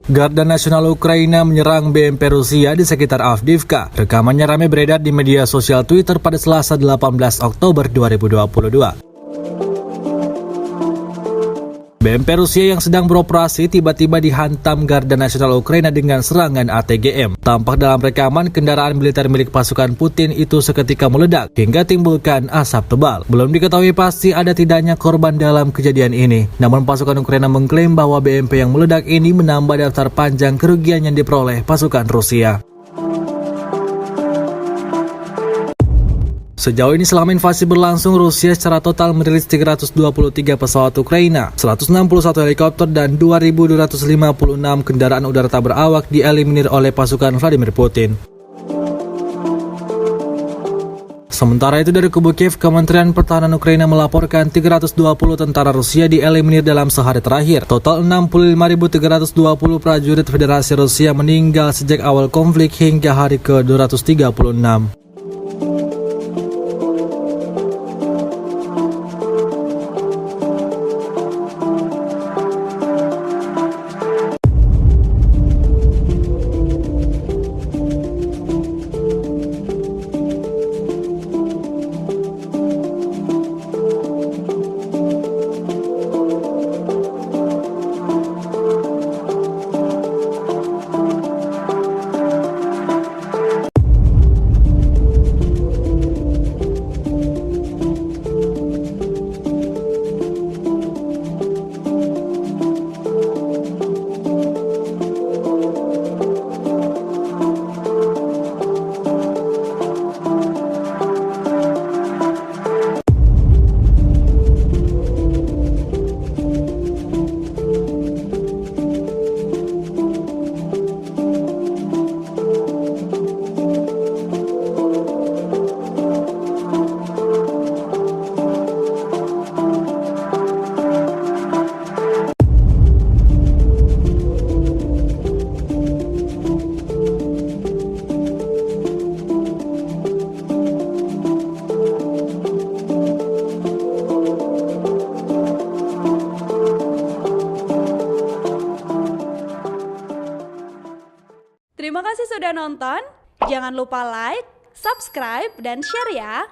Garda Nasional Ukraina menyerang BMP Rusia di sekitar Avdiivka. Rekamannya ramai beredar di media sosial Twitter pada Selasa 18 Oktober 2022. BMP Rusia yang sedang beroperasi tiba-tiba dihantam Garda Nasional Ukraina dengan serangan ATGM. Tampak dalam rekaman kendaraan militer milik pasukan Putin itu seketika meledak hingga timbulkan asap tebal. Belum diketahui pasti ada tidaknya korban dalam kejadian ini. Namun pasukan Ukraina mengklaim bahwa BMP yang meledak ini menambah daftar panjang kerugian yang diperoleh pasukan Rusia. Sejauh ini selama invasi berlangsung, Rusia secara total merilis 323 pesawat Ukraina, 161 helikopter, dan 2.256 kendaraan udara tak berawak dieliminir oleh pasukan Vladimir Putin. Sementara itu dari kubu Kiev, Kementerian Pertahanan Ukraina melaporkan 320 tentara Rusia dieliminir dalam sehari terakhir. Total 65.320 prajurit Federasi Rusia meninggal sejak awal konflik hingga hari ke-236. Terima kasih sudah nonton. Jangan lupa like, subscribe, dan share ya.